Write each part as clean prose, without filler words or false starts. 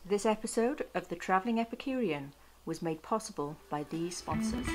This episode of The Travelling Epicurean was made possible by these sponsors.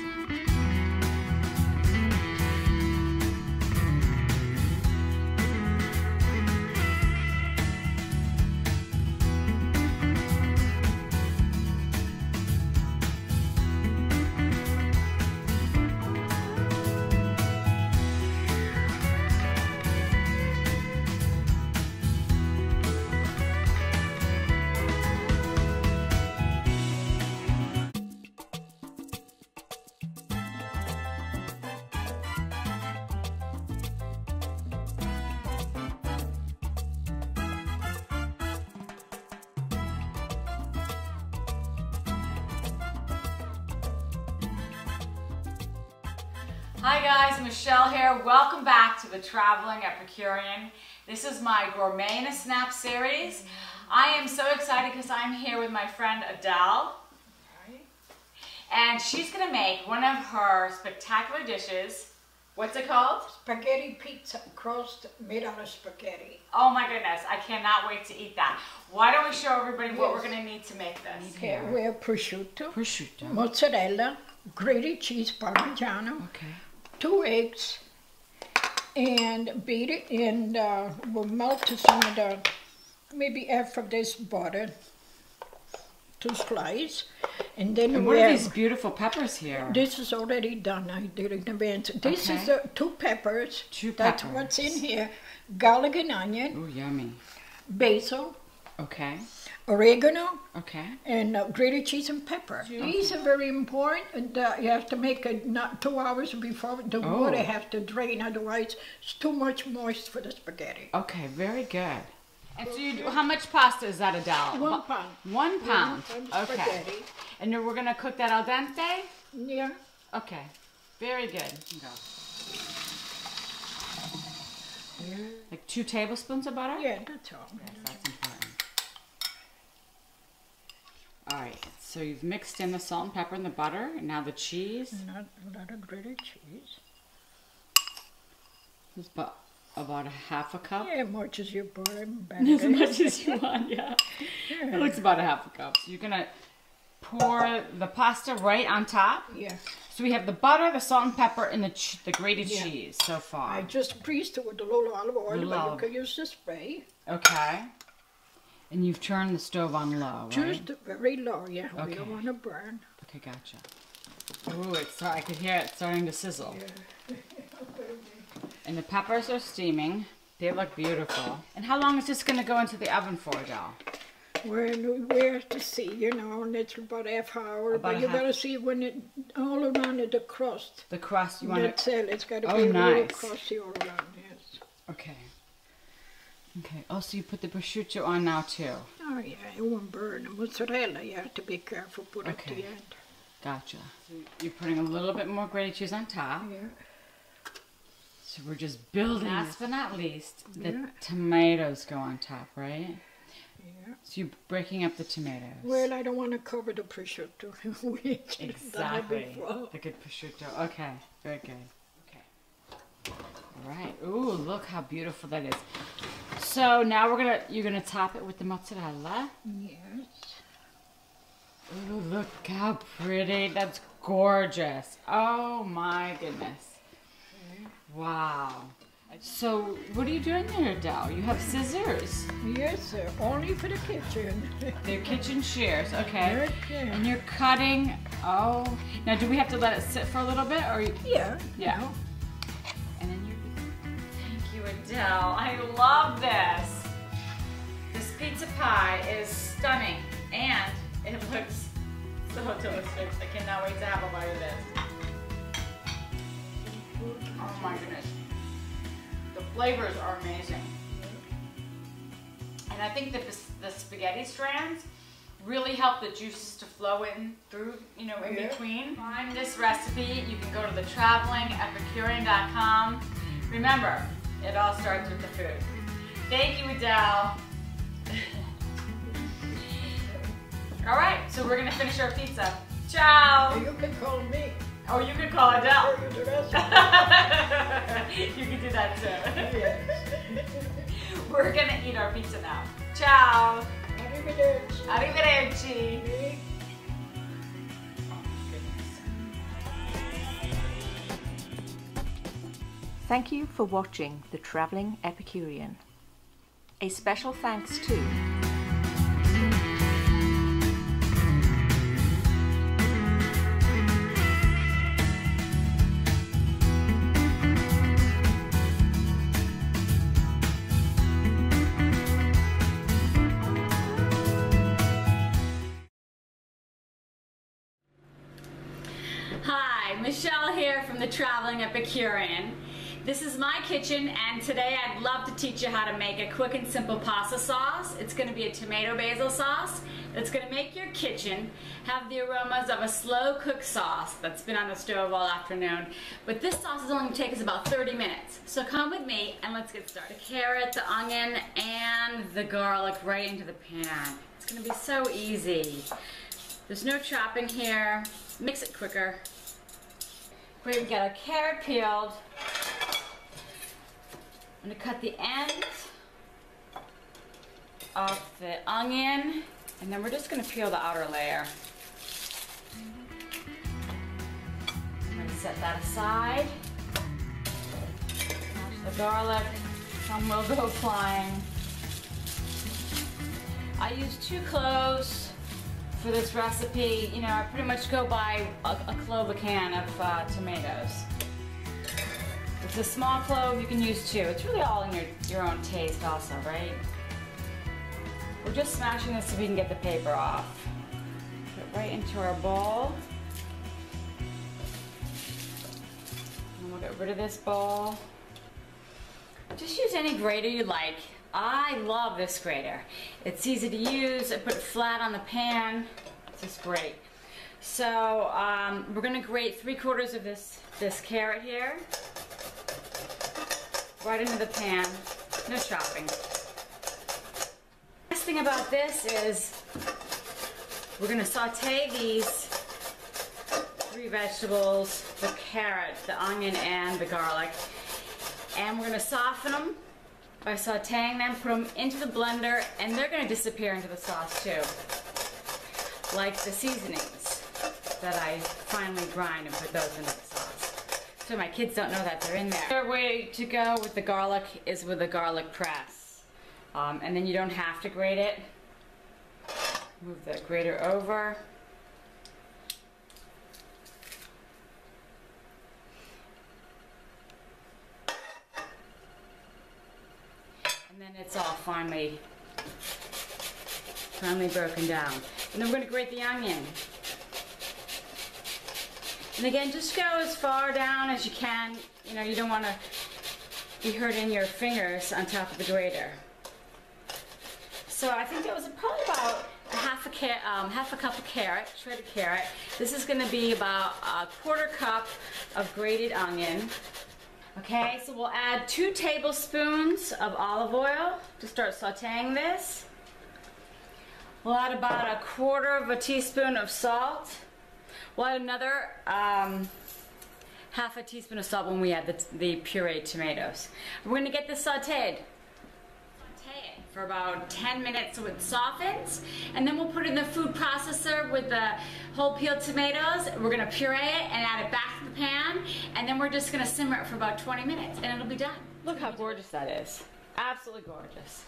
Hi guys, Michelle here. Welcome back to the Traveling Epicurean. This is my Gourmet in a Snap series. I am so excited because I'm here with my friend Adele. And she's going to make one of her spectacular dishes. What's it called? Spaghetti pizza crust made out of spaghetti. Oh my goodness, I cannot wait to eat that. Why don't we show everybody what we're going to need to make this? Okay, we have prosciutto, Prosciutto. mozzarella, grated cheese, Parmigiano, Okay. 2 eggs, and beat it, and we'll melt some of the, maybe half of this butter to slice, and then And what are these beautiful peppers here? This is already done. I did it in advance. This is the 2 peppers. That's what's in here. Garlic and onion. Ooh, yummy. Basil. Okay. Oregano. Okay. And grated cheese and pepper. These are very important. And, you have to make it not 2 hours before the water has to drain. Otherwise, it's too much moist for the spaghetti. Okay, very good. And so you do, how much pasta is that, Adele? 1 pound. 1 pound. 1 pound Okay. spaghetti. And then we're going to cook that al dente? Yeah. Okay. Very good. Go. Like 2 tablespoons of butter? Yeah, that's all. Yes, that's important. Alright, so you've mixed in the salt and pepper and the butter, and now the cheese. Not a lot of grated cheese. It's about a half a cup. Yeah, much as you put it. As much as you want, yeah. It looks about a half a cup. So you're going to pour the pasta right on top. Yeah. So we have the butter, the salt and pepper, and the grated cheese so far. I just greased it with a little olive oil, Little but olive. you can use the spray. Okay. And you've turned the stove on low, right? Just very low, yeah. We Okay. don't want to burn. Okay, gotcha. Ooh, I could hear it starting to sizzle. Yeah. And the peppers are steaming. They look beautiful. And how long is this going to go into the oven for, Adele? We have to see, you know, and it's about half hour. About but you gotta see when it all around it, the crust. The crust, you want That's to... it. It's got to Oh, be a little nice. crusty all around. Yes. Okay. Okay. Oh, so you put the prosciutto on now, too. Oh yeah, it won't burn. The mozzarella, you have to be careful. Put it at Okay. the end. Gotcha. So you're putting a little bit more grated cheese on top. Yeah. So we're just building. Last but not least, the Yeah. tomatoes go on top, right? Yeah. So you're breaking up the tomatoes. Well, I don't want to cover the prosciutto. We done it Exactly. before. The good prosciutto. Okay. Very good. Okay. All right. Ooh, look how beautiful that is. So now you're gonna top it with the mozzarella. Yes. Ooh, look how pretty. That's gorgeous. Oh my goodness. Wow. So what are you doing there, Adele? You have scissors. Yes, sir. Only for the kitchen. They're kitchen shears, okay. Okay. And you're cutting, oh. Now do we have to let it sit for a little bit or Yeah. Yeah. And then thank you, Adele. I love this. This pizza pie is stunning and it looks so delicious. I cannot wait to have a bite of this. Oh my goodness. The flavors are amazing. And I think that the spaghetti strands really help the juices to flow in through, you know, in between. Find this recipe. You can go to thetravelingepicurean.com. Remember, it all starts with the food. Thank you, Adele. All right, so we're gonna finish our pizza. Ciao. You can call me. Oh, you can call Adele. You do that. You can do that too. Yes. We're gonna eat our pizza now. Ciao. Arrivederci. Arrivederci. squishy. Thank you for watching The Traveling Epicurean. A special thanks to Hi, Michelle here from The Traveling Epicurean. This is my kitchen, and today I'd love to teach you how to make a quick and simple pasta sauce. It's going to be a tomato basil sauce that's going to make your kitchen have the aromas of a slow cooked sauce that's been on the stove all afternoon. But this sauce is only going to take us about 30 minutes. So come with me and let's get started. The carrot, the onion, and the garlic right into the pan. It's going to be so easy. There's no chopping here. Mix it quicker. Great, we got our carrot peeled. I'm going to cut the ends off the onion, and then we're just going to peel the outer layer. I'm going to set that aside. Mash the garlic. Some will go flying. I use 2 cloves for this recipe. You know, I pretty much go by a clove a can of tomatoes. If it's a small clove, you can use 2. It's really all in your own taste also, right? We're just smashing this so we can get the paper off. Put it right into our bowl. And we'll get rid of this bowl. Just use any grater you like. I love this grater. It's easy to use. I put it flat on the pan. It's just great. So we're going to grate 3/4 of this carrot here. Right into the pan, no chopping. Next thing about this is we're going to saute these 3 vegetables, the carrot, the onion, and the garlic. And we're going to soften them by sauteing them, put them into the blender, and they're going to disappear into the sauce too. Like the seasonings that I finally grind and put those into the sauce. So my kids don't know that they're in there. Another way to go with the garlic is with a garlic press. And then you don't have to grate it. Move the grater over. And then it's all finally broken down. And then we're going to grate the onion. And again, just go as far down as you can. You know, you don't want to be hurting your fingers on top of the grater. So I think that was probably about half a cup of carrot, shredded carrot. This is going to be about a 1/4 cup of grated onion. Okay, so we'll add 2 tablespoons of olive oil to start sauteing this. We'll add about a 1/4 teaspoon of salt. We'll add another half a teaspoon of salt when we add the pureed tomatoes. We're going to get this sauteed. Saute it for about 10 minutes so it softens, and then we'll put it in the food processor with the whole peeled tomatoes. We're going to puree it and add it back to the pan, and then we're just going to simmer it for about 20 minutes and it'll be done. Look how gorgeous that is. Absolutely gorgeous.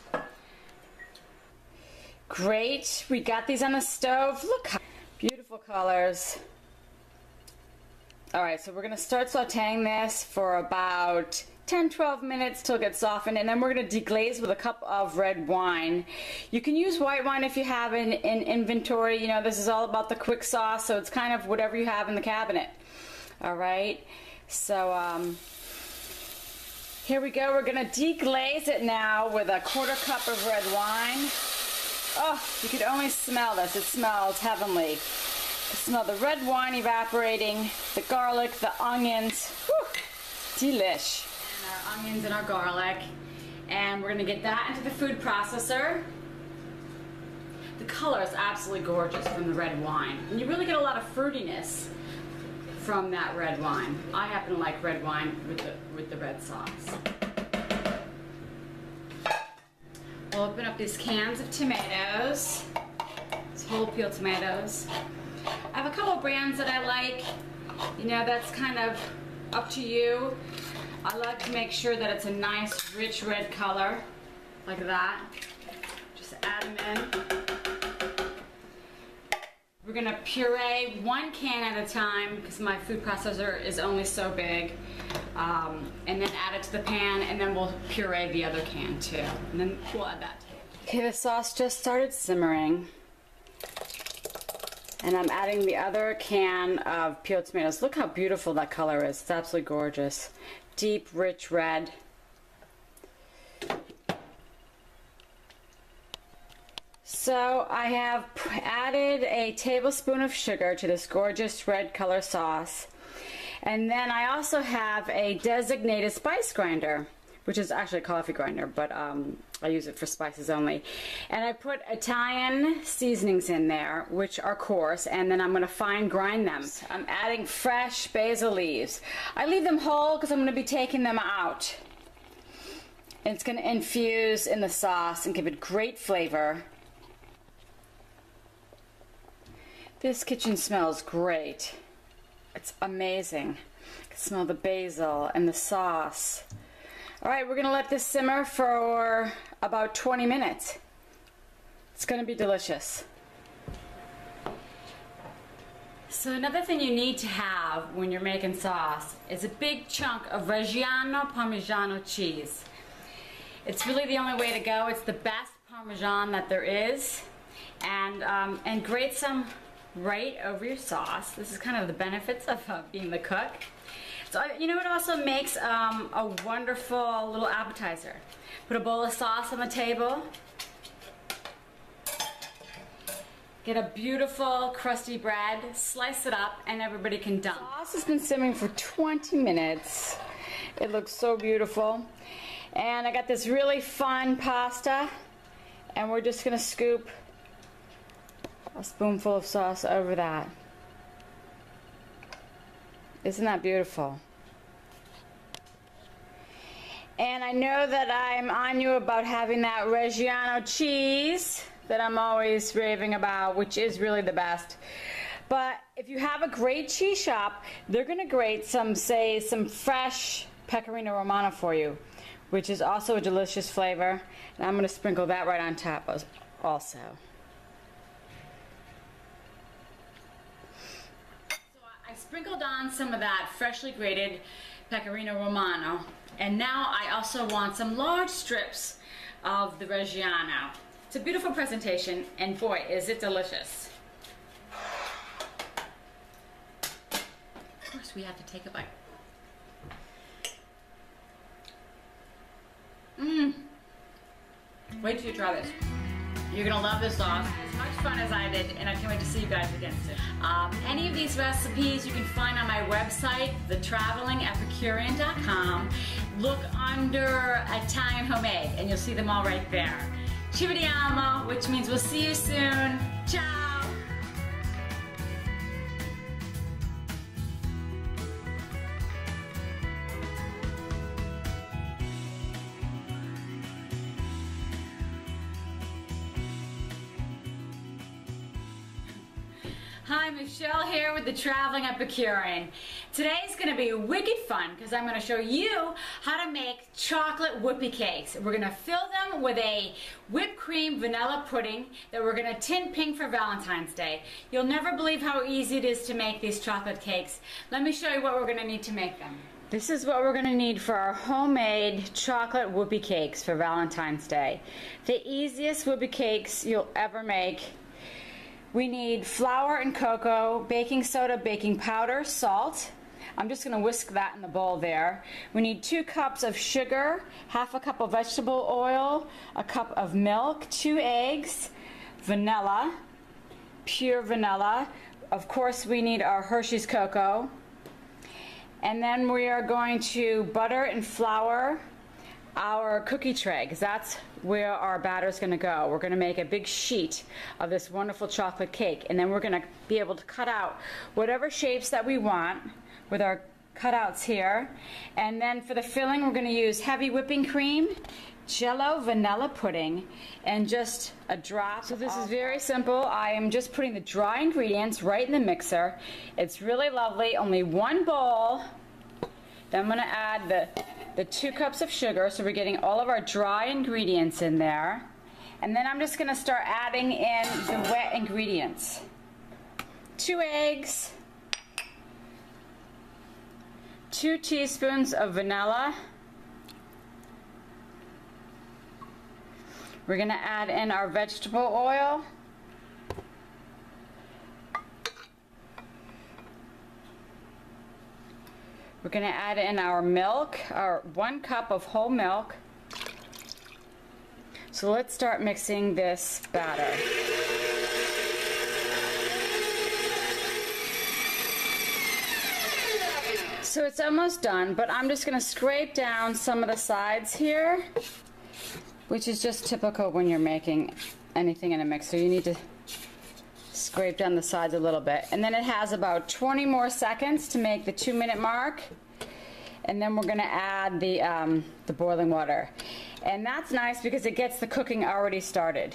Great. We got these on the stove. Look how beautiful colors. Alright, so we're going to start sauteing this for about 10-12 minutes till it gets softened, and then we're going to deglaze with a cup of red wine. You can use white wine if you have in inventory. You know, this is all about the quick sauce, so it's kind of whatever you have in the cabinet. Alright, so here we go. We're going to deglaze it now with a 1/4 cup of red wine. Oh, you could only smell this. It smells heavenly. Smell the red wine evaporating, the garlic, the onions. Whew, delish. And our onions and our garlic. And we're going to get that into the food processor. The color is absolutely gorgeous from the red wine. And you really get a lot of fruitiness from that red wine. I happen to like red wine with the red sauce. We'll open up these cans of tomatoes. So whole peeled tomatoes. I have a couple brands that I like. You know, that's kind of up to you. I like to make sure that it's a nice, rich red color, like that. Just add them in. We're gonna puree 1 can at a time because my food processor is only so big. And then add it to the pan, and then we'll puree the other can too. And then we'll add that. Okay, the sauce just started simmering. And I'm adding the other can of peeled tomatoes. Look how beautiful that color is. It's absolutely gorgeous. Deep, rich red. So I have added a tablespoon of sugar to this gorgeous red color sauce. And then I also have a designated spice grinder, which is actually a coffee grinder, but I use it for spices only. And I put Italian seasonings in there, which are coarse, and then I'm going to fine grind them. I'm adding fresh basil leaves. I leave them whole because I'm going to be taking them out. And it's going to infuse in the sauce and give it great flavor. This kitchen smells great. It's amazing. I can smell the basil and the sauce. All right, we're gonna let this simmer for about 20 minutes. It's gonna be delicious. So another thing you need to have when you're making sauce is a big chunk of Reggiano Parmigiano cheese. It's really the only way to go. It's the best Parmesan that there is. And grate some right over your sauce. This is kind of the benefits of being the cook. So you know what also makes a wonderful little appetizer? Put a bowl of sauce on the table. Get a beautiful crusty bread, slice it up, and everybody can dump. The sauce has been simmering for 20 minutes. It looks so beautiful. And I got this really fun pasta, and we're just gonna scoop a spoonful of sauce over that. Isn't that beautiful? And I know that I'm on you about having that Reggiano cheese that I'm always raving about, which is really the best. But if you have a great cheese shop, they're gonna grate some fresh Pecorino Romano for you, which is also a delicious flavor. And I'm gonna sprinkle that right on top also. I sprinkled on some of that freshly grated Pecorino Romano, and now I also want some large strips of the Reggiano. It's a beautiful presentation, and boy, is it delicious. Of course, we have to take a bite. Wait till you try this. You're gonna love this sauce. As much fun as I did, and I can't wait to see you guys again soon. Any of these recipes you can find on my website, thetravelingepicurean.com. Look under Italian Homemade, and you'll see them all right there. Ci vediamo, which means we'll see you soon. Ciao! Hi, Michelle here with the Traveling Epicurean. Today's going to be wicked fun because I'm going to show you how to make chocolate whoopie cakes. We're going to fill them with a whipped cream vanilla pudding that we're going to tint pink for Valentine's Day. You'll never believe how easy it is to make these chocolate cakes. Let me show you what we're going to need to make them. This is what we're going to need for our homemade chocolate whoopie cakes for Valentine's Day. The easiest whoopie cakes you'll ever make. We need flour and cocoa, baking soda, baking powder, salt. I'm just going to whisk that in the bowl there. We need 2 cups of sugar, half a cup of vegetable oil, a cup of milk, 2 eggs, vanilla, pure vanilla. Of course, we need our Hershey's cocoa. And then we are going to butter and flour our cookie tray, because that's where our batter is going to go. We're going to make a big sheet of this wonderful chocolate cake, and then we're going to be able to cut out whatever shapes that we want with our cutouts here. And then for the filling, we're going to use heavy whipping cream, Jello vanilla pudding and just a drop. So this is very simple. I am just putting the dry ingredients right in the mixer. It's really lovely, only one bowl. Then I'm gonna add the 2 cups of sugar, so we're getting all of our dry ingredients in there. And then I'm just gonna start adding in the wet ingredients. 2 eggs, 2 teaspoons of vanilla. We're gonna add in our vegetable oil. We're gonna add in our milk, our 1 cup of whole milk. So let's start mixing this batter. So it's almost done, but I'm just gonna scrape down some of the sides here, which is just typical when you're making anything in a mixer. You need to scrape down the sides a little bit. And then it has about 20 more seconds to make the 2-minute mark. And then we're gonna add the boiling water. And that's nice because it gets the cooking already started.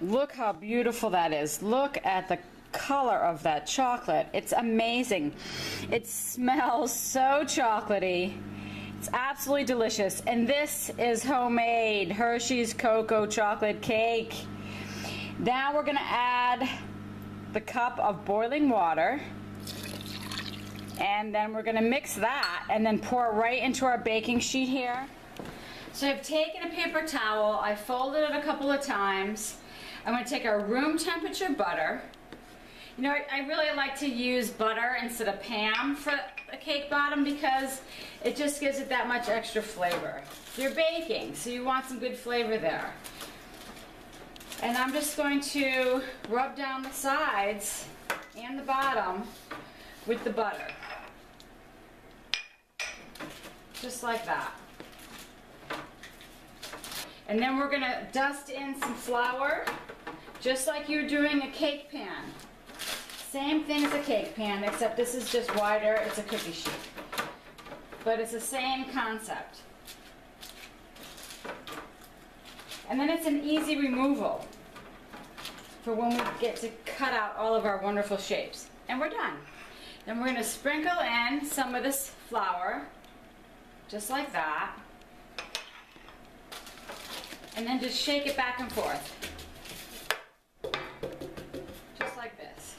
Look how beautiful that is. Look at the color of that chocolate. It's amazing. It smells so chocolatey. It's absolutely delicious. And this is homemade Hershey's Cocoa Chocolate Cake. Now we're gonna add the cup of boiling water, and then we're gonna mix that and then pour it right into our baking sheet here. So I've taken a paper towel, I folded it a couple of times. I'm gonna take our room temperature butter. You know, I really like to use butter instead of Pam for a cake bottom because it just gives it that much extra flavor. You're baking, so you want some good flavor there. And I'm just going to rub down the sides and the bottom with the butter. Just like that. And then we're gonna dust in some flour, just like you're doing a cake pan. Same thing as a cake pan, except this is just wider, it's a cookie sheet. But it's the same concept. And then it's an easy removal for when we get to cut out all of our wonderful shapes. And we're done. Then we're gonna sprinkle in some of this flour, just like that. And then just shake it back and forth. Just like this.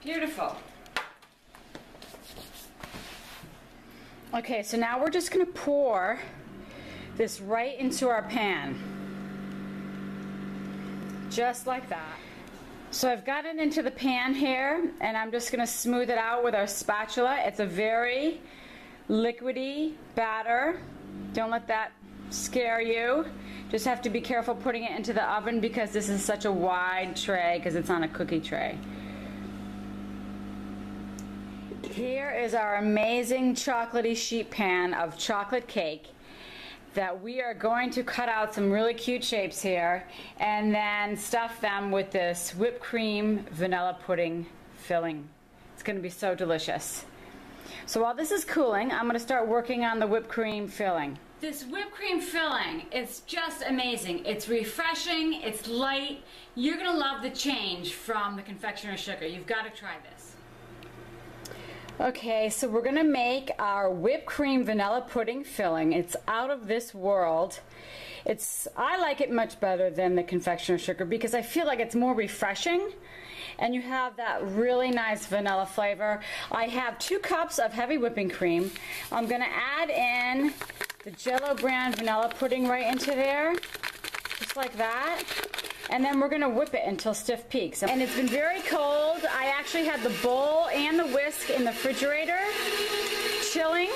Beautiful. Okay, so now we're just gonna pour this right into our pan. Just like that. So I've got it into the pan here, and I'm just gonna smooth it out with our spatula. It's a very liquidy batter. Don't let that scare you. Just have to be careful putting it into the oven because this is such a wide tray because it's on a cookie tray. Here is our amazing chocolatey sheet pan of chocolate cake that we are going to cut out some really cute shapes here and then stuff them with this whipped cream vanilla pudding filling. It's going to be so delicious. So while this is cooling, I'm going to start working on the whipped cream filling. This whipped cream filling is just amazing. It's refreshing, it's light. You're going to love the change from the confectioner's sugar. You've got to try this. Okay, so we're gonna make our whipped cream vanilla pudding filling. It's out of this world. I like it much better than the confectioner's sugar because I feel like it's more refreshing and you have that really nice vanilla flavor. I have 2 cups of heavy whipping cream. I'm gonna add in the Jello brand vanilla pudding right into there, just like that. And then we're gonna whip it until stiff peaks. And it's been very cold. I actually had the bowl and the whisk in the refrigerator, chilling.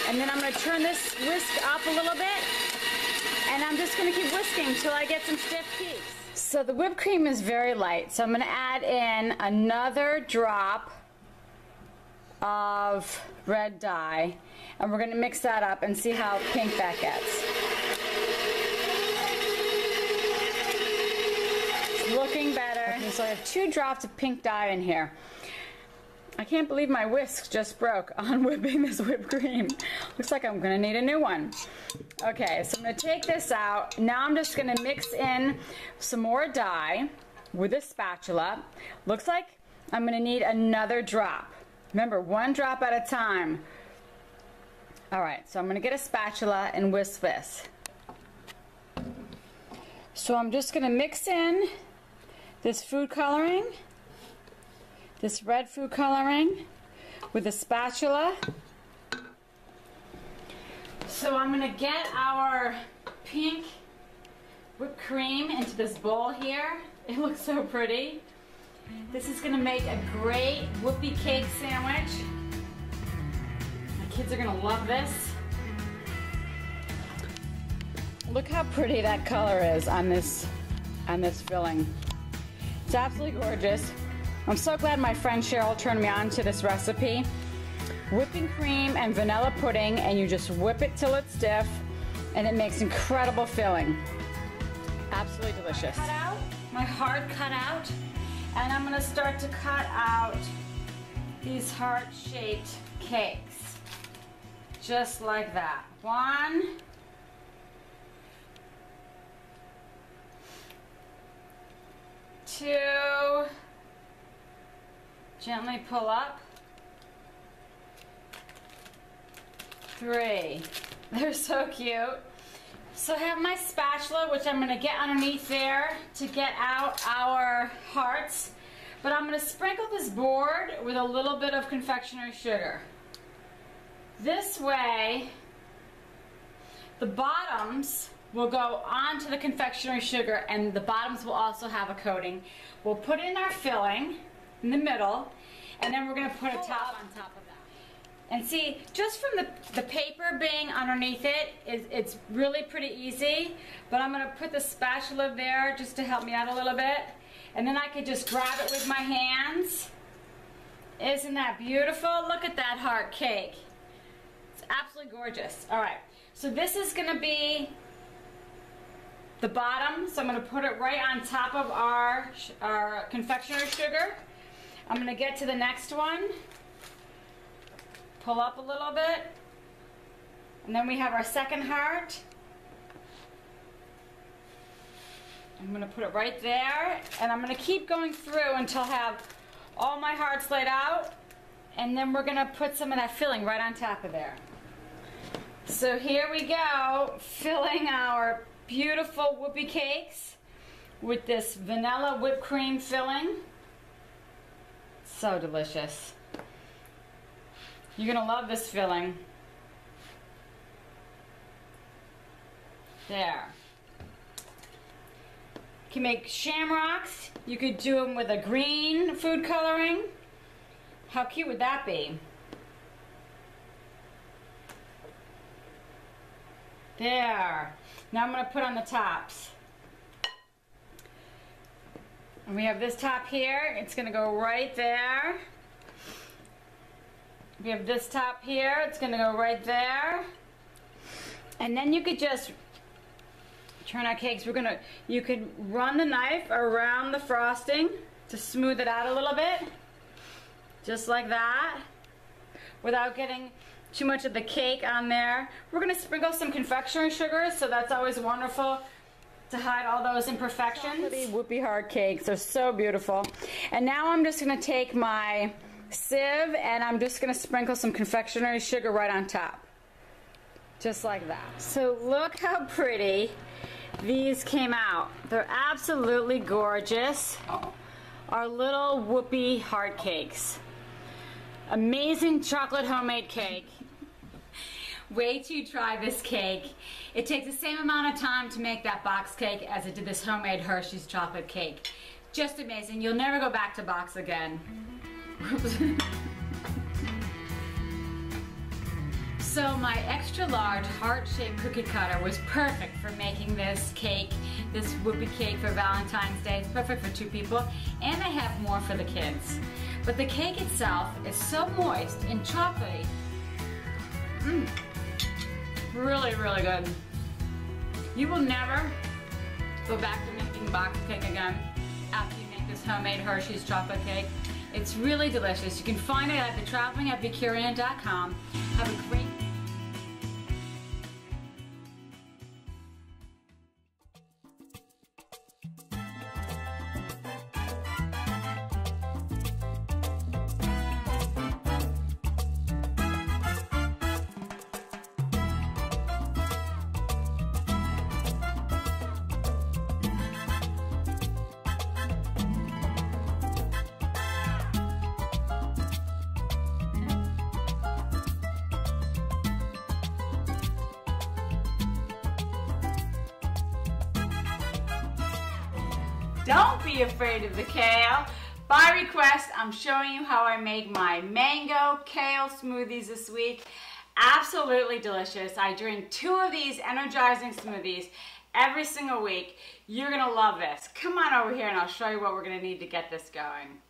And then I'm gonna turn this whisk up a little bit, and I'm just gonna keep whisking till I get some stiff peaks. So the whipped cream is very light, so I'm gonna add in another drop of red dye, and we're gonna mix that up and see how pink that gets. Looking better. Okay, so I have 2 drops of pink dye in here. I can't believe my whisk just broke on whipping this whipped cream. Looks like I'm gonna need a new one. Okay, so I'm gonna take this out. Now I'm just gonna mix in some more dye with a spatula. Looks like I'm gonna need another drop. Remember, 1 drop at a time. All right, so I'm gonna get a spatula and whisk this. So I'm just gonna mix in this food coloring, this red food coloring, with a spatula. So I'm gonna get our pink whipped cream into this bowl here. It looks so pretty. This is gonna make a great whoopie cake sandwich. My kids are gonna love this. Look how pretty that color is on this filling. It's absolutely gorgeous. I'm so glad my friend Cheryl turned me on to this recipe. Whipping cream and vanilla pudding, and you just whip it till it's stiff, and it makes incredible filling. Absolutely delicious. Cut out my hard cutout, and I'm gonna start to cut out these heart-shaped cakes, just like that. 1, 2, gently pull up, 3. They're so cute. So I have my spatula, which I'm going to get underneath there to get out our hearts. But I'm going to sprinkle this board with a little bit of confectionery sugar. This way, the bottoms will go onto the confectionery sugar, and the bottoms will also have a coating. We'll put in our filling in the middle, and then we're going to put a top on top of that. And see, just from the paper being underneath it, it's really pretty easy. But I'm going to put the spatula there just to help me out a little bit. And then I could just grab it with my hands. Isn't that beautiful? Look at that heart cake. It's absolutely gorgeous. All right, so this is going to be the bottom. So I'm going to put it right on top of our confectionery sugar. I'm going to get to the next one. Pull up a little bit, and then we have our second heart. I'm going to put it right there, and I'm going to keep going through until I have all my hearts laid out, and then we're going to put some of that filling right on top of there. So here we go, filling our beautiful whoopie cakes with this vanilla whipped cream filling. So delicious. You're gonna love this filling. There. You can make shamrocks. You could do them with a green food coloring. How cute would that be? There. Now I'm gonna put on the tops. And we have this top here. It's gonna go right there. We have this top here, it's gonna go right there. And then you could just turn our cakes. You could run the knife around the frosting to smooth it out a little bit. Just like that. Without getting too much of the cake on there. We're gonna sprinkle some confectionery sugar, so that's always wonderful to hide all those imperfections. Chocolatey whoopie heart cakes, they're so beautiful. And now I'm just gonna take my sieve, and I'm just going to sprinkle some confectionery sugar right on top. Just like that. So look how pretty these came out. They're absolutely gorgeous. Our little whoopie heart cakes. Amazing chocolate homemade cake. Wait till you try this cake. It takes the same amount of time to make that box cake as it did this homemade Hershey's chocolate cake. Just amazing. You'll never go back to box again. So my extra large heart-shaped cookie cutter was perfect for making this cake, this whoopie cake for Valentine's Day. It's perfect for 2 people, and I have more for the kids. But the cake itself is so moist and chocolatey. Really, really good. You will never go back to making box cake again after you make this homemade Hershey's chocolate cake. It's really delicious. You can find it at thetravelingepicurean.com. Have a great Don't be afraid of the kale. By request, I'm showing you how I make my mango kale smoothies this week. Absolutely delicious. I drink 2 of these energizing smoothies every single week. You're gonna love this. Come on over here and I'll show you what we're gonna need to get this going.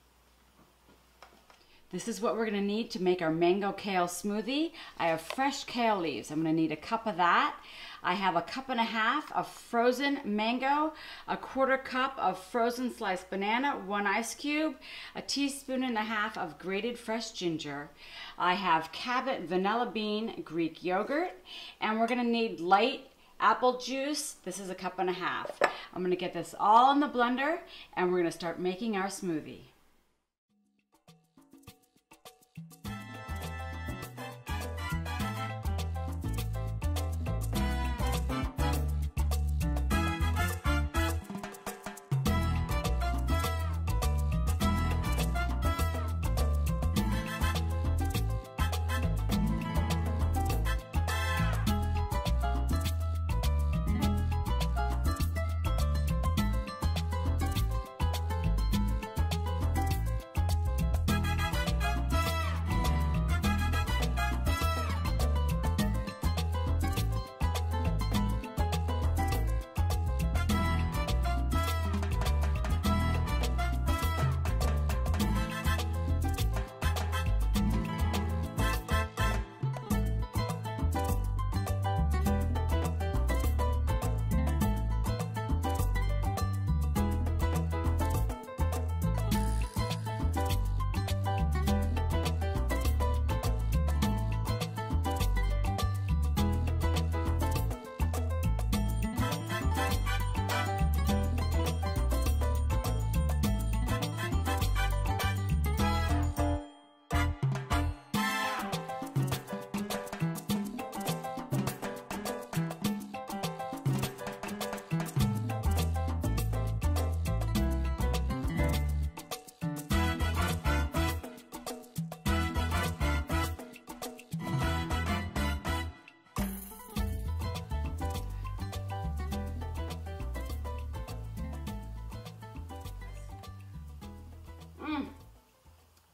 This is what we're gonna need to make our mango kale smoothie. I have fresh kale leaves. I'm gonna need a cup of that. I have a cup and a half of frozen mango, a 1/4 cup of frozen sliced banana, 1 ice cube, a teaspoon and a half of grated fresh ginger. I have Cabot vanilla bean Greek yogurt, and we're gonna need light apple juice. This is a cup and a half. I'm gonna get this all in the blender and we're gonna start making our smoothie.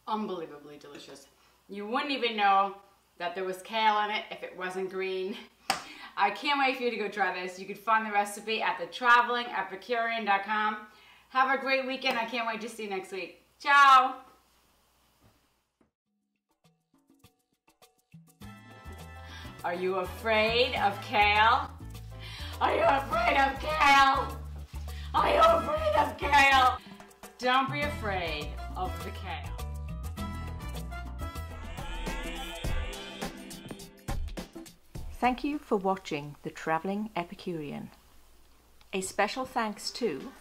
Unbelievably delicious. You wouldn't even know that there was kale in it if it wasn't green. I can't wait for you to go try this. You can find the recipe at thetravelingepicurean.com. Have a great weekend. I can't wait to see you next week. Ciao! Are you afraid of kale? Are you afraid of kale? Are you afraid of kale? Don't be afraid of the kale. Thank you for watching The Traveling Epicurean. A special thanks to